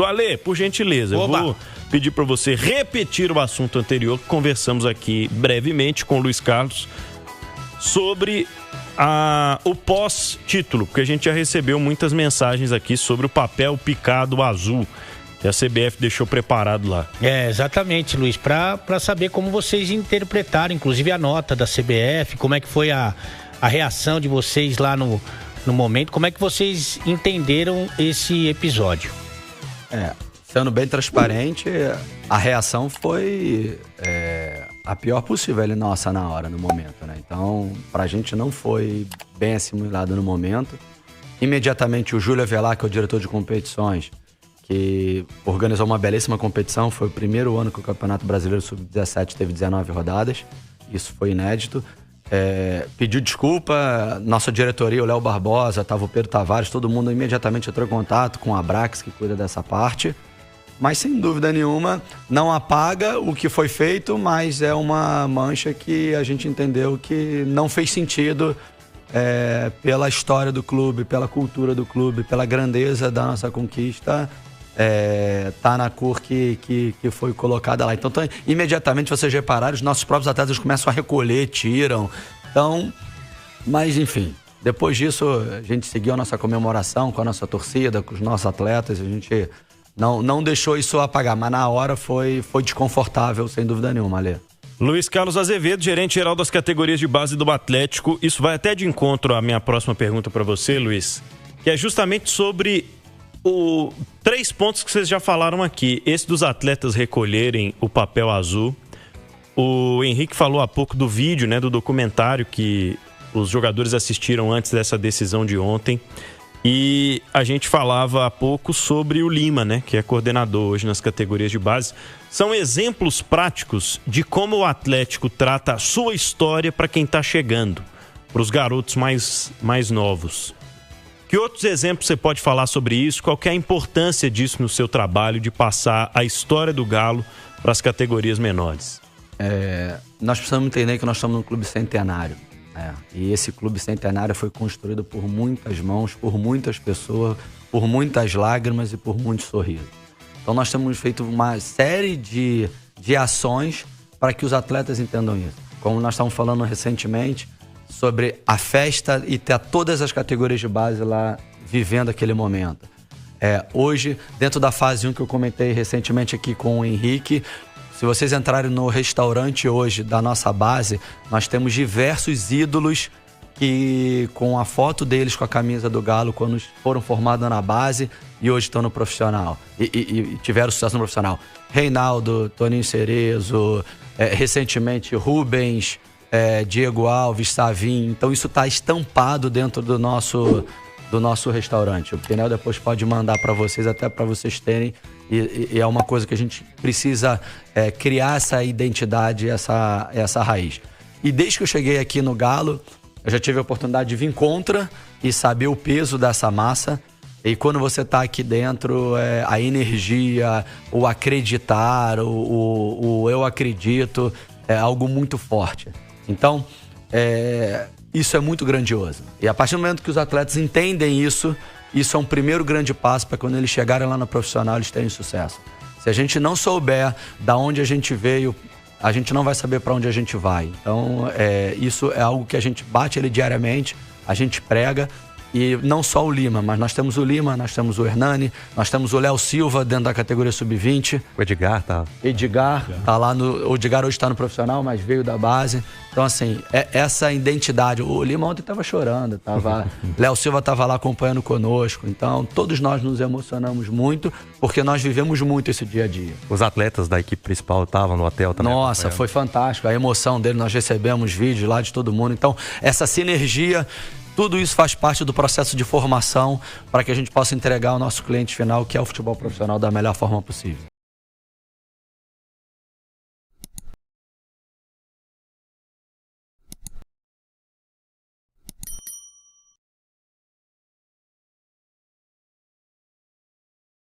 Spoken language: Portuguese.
Ale, por gentileza, eu vou pedir para você repetir o assunto anterior que conversamos aqui brevemente com o Luiz Carlos sobre o pós-título, porque a gente já recebeu muitas mensagens aqui sobre o papel picado azul que a CBF deixou preparado lá. Exatamente, Luiz, para saber como vocês interpretaram, inclusive a nota da CBF, como é que foi a reação de vocês lá no momento, como é que vocês entenderam esse episódio? Sendo bem transparente, a reação foi a pior possível ali nossa na hora, no momento, né? Então, pra gente não foi bem assimilado no momento. Imediatamente o Júlio Avelar, que é o diretor de competições, que organizou uma belíssima competição, foi o primeiro ano que o Campeonato Brasileiro Sub-17 teve 19 rodadas, isso foi inédito. Pediu desculpa, nossa diretoria, o Léo Barbosa, tava o Pedro Tavares, todo mundo imediatamente entrou em contato com a Abrax, que cuida dessa parte. Mas, sem dúvida nenhuma, não apaga o que foi feito, mas é uma mancha que a gente entendeu que não fez sentido pela história do clube, pela cultura do clube, pela grandeza da nossa conquista, tá na cor que foi colocada lá. Então, imediatamente, vocês repararam, os nossos próprios atletas começam a recolher, tiram. Então, mas enfim, depois disso, a gente seguiu a nossa comemoração com a nossa torcida, com os nossos atletas, a gente não deixou isso apagar, mas na hora foi desconfortável, sem dúvida nenhuma, Alê. Luiz Carlos Azevedo, gerente-geral das categorias de base do Atlético. Isso vai até de encontro à minha próxima pergunta para você, Luiz, que é justamente sobre 3 pontos que vocês já falaram aqui. Esse dos atletas recolherem o papel azul. O Henrique falou há pouco do vídeo, né, do documentário que os jogadores assistiram antes dessa decisão de ontem. E a gente falava há pouco sobre o Lima, né, que é coordenador hoje nas categorias de base. São exemplos práticos de como o Atlético trata a sua história para quem está chegando, para os garotos mais novos. Que outros exemplos você pode falar sobre isso? Qual que é a importância disso no seu trabalho, de passar a história do Galo para as categorias menores? Nós precisamos entender que nós estamos num clube centenário. E esse clube centenário foi construído por muitas mãos, por muitas pessoas, por muitas lágrimas e por muitos sorrisos. Então nós temos feito uma série de ações para que os atletas entendam isso. Como nós estávamos falando recentemente sobre a festa e ter todas as categorias de base lá vivendo aquele momento. Hoje, dentro da fase 1 que eu comentei recentemente aqui com o Henrique, se vocês entrarem no restaurante hoje da nossa base, nós temos diversos ídolos que, com a foto deles com a camisa do Galo, quando foram formados na base e hoje estão no profissional. E tiveram sucesso no profissional. Reinaldo, Toninho Cerezo, recentemente Rubens, Diego Alves, Savin. Então isso está estampado dentro do nosso restaurante. O Pinel depois pode mandar para vocês, até para vocês terem. E é uma coisa que a gente precisa criar essa identidade, essa raiz. E desde que eu cheguei aqui no Galo, eu já tive a oportunidade de vir contra e saber o peso dessa massa. E quando você está aqui dentro, a energia, o acreditar, o eu acredito, é algo muito forte. Então, isso é muito grandioso. E a partir do momento que os atletas entendem isso é um primeiro grande passo para quando eles chegarem lá no profissional, eles terem sucesso. Se a gente não souber da onde a gente veio, a gente não vai saber para onde a gente vai. Então, isso é algo que a gente bate ele diariamente, a gente prega. E não só o Lima, mas nós temos o Lima, nós temos o Hernani, nós temos o Léo Silva dentro da categoria Sub-20. O Edgar tá lá o Edgar hoje está no profissional, mas veio da base. Então, assim, essa identidade. O Lima ontem estava chorando, Léo Silva estava lá acompanhando conosco. Então, todos nós nos emocionamos muito, porque nós vivemos muito esse dia a dia. Os atletas da equipe principal estavam no hotel também. Nossa, foi fantástico. A emoção dele, nós recebemos vídeos lá de todo mundo. Então, essa sinergia, tudo isso faz parte do processo de formação para que a gente possa entregar ao nosso cliente final, que é o futebol profissional, da melhor forma possível.